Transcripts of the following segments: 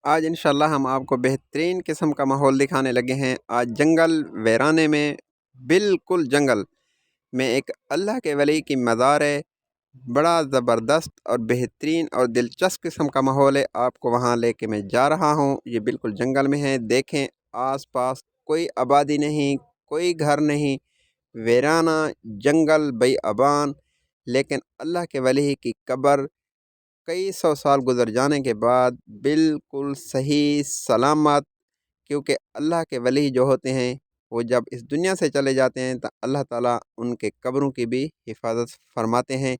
آج انشاءاللہ ہم آپ کو بہترین قسم کا ماحول دکھانے لگے ہیں۔ آج جنگل ویرانے میں، بالکل جنگل میں ایک اللہ کے ولی کی مزار ہے۔ بڑا زبردست اور بہترین اور دلچسپ قسم کا ماحول ہے۔ آپ کو وہاں لے کے میں جا رہا ہوں۔ یہ بالکل جنگل میں ہے۔ دیکھیں آس پاس کوئی آبادی نہیں، کوئی گھر نہیں، ویرانہ جنگل بیابان، لیکن اللہ کے ولی کی قبر کئی سو سال گزر جانے کے بعد بالکل صحیح سلامت، کیونکہ اللہ کے ولی جو ہوتے ہیں وہ جب اس دنیا سے چلے جاتے ہیں تو اللہ تعالیٰ ان کے قبروں کی بھی حفاظت فرماتے ہیں۔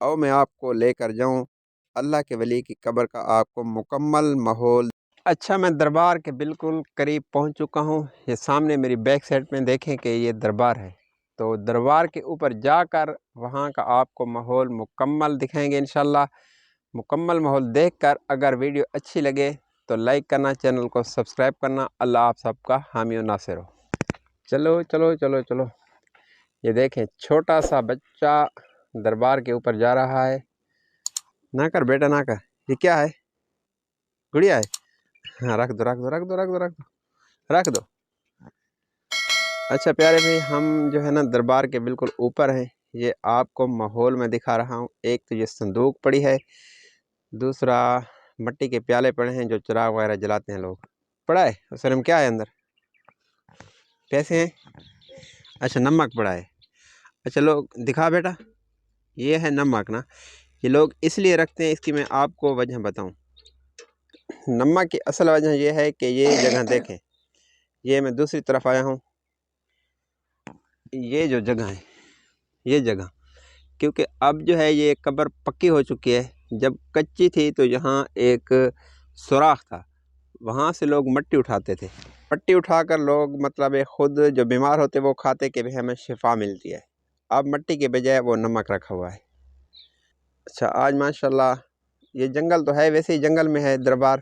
اور میں آپ کو لے کر جاؤں اللہ کے ولی کی قبر کا آپ کو مکمل ماحول۔ اچھا، میں دربار کے بالکل قریب پہنچ چکا ہوں۔ یہ سامنے میری بیک سائڈ میں دیکھیں کہ یہ دربار ہے، تو دربار کے اوپر جا کر وہاں کا آپ کو ماحول مکمل دکھائیں گے انشاءاللہ۔ مکمل ماحول دیکھ کر اگر ویڈیو اچھی لگے تو لائک کرنا، چینل کو سبسکرائب کرنا۔ اللہ آپ سب کا حامی و ناصر ہو۔ چلو چلو چلو چلو، یہ دیکھیں چھوٹا سا بچہ دربار کے اوپر جا رہا ہے۔ نہ کر بیٹا نہ کر، یہ کیا ہے؟ گڑیا ہے؟ ہاں رکھ دو رکھ دو رکھ دو رکھ دو رکھ دو رکھ دو۔ اچھا پیارے بھائی، ہم جو ہے نا دربار کے بالکل اوپر ہیں۔ یہ آپ کو ماحول میں دکھا رہا ہوں۔ ایک تو یہ صندوق پڑی ہے، دوسرا مٹی کے پیالے پڑے ہیں جو چراغ وغیرہ جلاتے ہیں لوگ۔ پڑا ہے اس میں کیا ہے اندر؟ پیسے ہیں؟ اچھا نمک پڑا ہے۔ اچھا لوگ دکھا بیٹا، یہ ہے نمک نا۔ یہ لوگ اس لیے رکھتے ہیں، اس کی میں آپ کو وجہ بتاؤں۔ نمک کی اصل وجہ یہ ہے کہ یہ جگہ دیکھیں، یہ میں دوسری طرف آیا ہوں، یہ جو جگہ ہے، یہ جگہ کیونکہ اب جو ہے یہ قبر پکی ہو چکی ہے۔ جب کچی تھی تو یہاں ایک سوراخ تھا، وہاں سے لوگ مٹی اٹھاتے تھے۔ مٹی اٹھا کر لوگ مطلب خود جو بیمار ہوتے وہ کھاتے کہ بھی ہمیں شفا ملتی ہے۔ اب مٹی کے بجائے وہ نمک رکھا ہوا ہے۔ اچھا آج ماشاءاللہ یہ جنگل تو ہے، ویسے ہی جنگل میں ہے دربار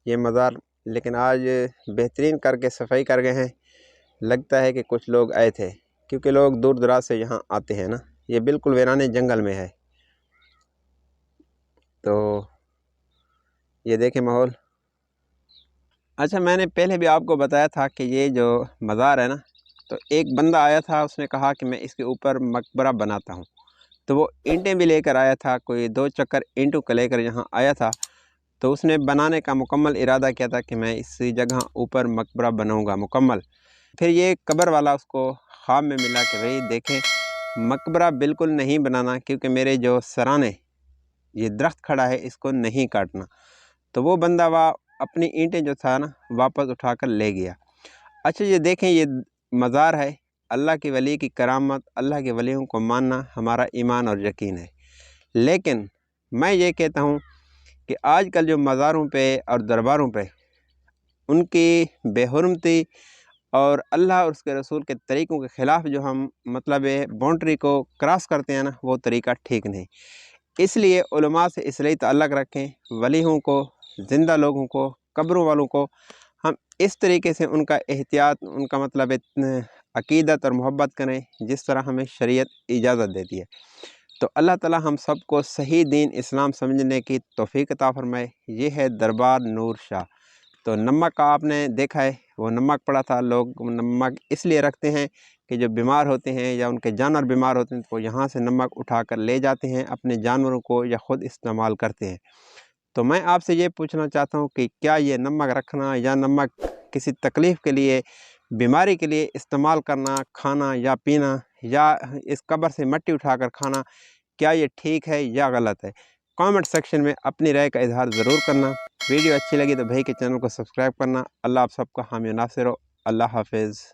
یہ مزار، لیکن آج بہترین کر کے صفائی کر گئے ہیں۔ لگتا ہے کہ کچھ لوگ آئے تھے، کیونکہ لوگ دور دراز سے یہاں آتے ہیں نا۔ یہ بالکل ویرانے جنگل میں ہے۔ تو یہ دیکھیں ماحول۔ اچھا میں نے پہلے بھی آپ کو بتایا تھا کہ یہ جو مزار ہے نا، تو ایک بندہ آیا تھا، اس نے کہا کہ میں اس کے اوپر مقبرہ بناتا ہوں۔ تو وہ اینٹیں بھی لے کر آیا تھا، کوئی 2 چکر اینٹوں کو لے کر یہاں آیا تھا۔ تو اس نے بنانے کا مکمل ارادہ کیا تھا کہ میں اس جگہ اوپر مقبرہ بناؤں گا مکمل۔ پھر یہ قبر والا اس کو خواب میں ملا کہ بھئی دیکھیں مقبرہ بالکل نہیں بنانا، کیونکہ میرے جو سرانے یہ درخت کھڑا ہے اس کو نہیں کاٹنا۔ تو وہ بندہ اپنی اینٹیں جو تھا نا واپس اٹھا کر لے گیا۔ اچھا یہ دیکھیں یہ مزار ہے، اللہ کے ولی کی کرامت، اللہ کے ولیوں کو ماننا ہمارا ایمان اور یقین ہے۔ لیکن میں یہ کہتا ہوں کہ آج کل جو مزاروں پہ اور درباروں پہ ان کی بے حرمتی اور اللہ اور اس کے رسول کے طریقوں کے خلاف جو ہم مطلب باؤنڈری کو کراس کرتے ہیں نا، وہ طریقہ ٹھیک نہیں۔ اس لیے علماء سے اصلاحی تعلق رکھیں، ولیوں کو، زندہ لوگوں کو، قبروں والوں کو ہم اس طریقے سے ان کا احتیاط، ان کا مطلب عقیدت اور محبت کریں جس طرح ہمیں شریعت اجازت دیتی ہے۔ تو اللہ تعالی ہم سب کو صحیح دین اسلام سمجھنے کی توفیق عطا فرمائے۔ یہ ہے دربار نور شاہ۔ تو نمک کا آپ نے دیکھا ہے، وہ نمک پڑا تھا۔ لوگ نمک اس لیے رکھتے ہیں کہ جو بیمار ہوتے ہیں یا ان کے جانور بیمار ہوتے ہیں تو وہ یہاں سے نمک اٹھا کر لے جاتے ہیں، اپنے جانوروں کو یا خود استعمال کرتے ہیں۔ تو میں آپ سے یہ پوچھنا چاہتا ہوں کہ کیا یہ نمک رکھنا یا نمک کسی تکلیف کے لیے، بیماری کے لیے استعمال کرنا، کھانا یا پینا، یا اس قبر سے مٹی اٹھا کر کھانا، کیا یہ ٹھیک ہے یا غلط ہے؟ کامنٹ سیکشن میں اپنی رائے کا اظہار ضرور کرنا۔ ویڈیو اچھی لگی تو بھائی کے چینل کو سبسکرائب کرنا۔ اللہ آپ سب کا حامی و ناصر ہو۔ اللہ حافظ۔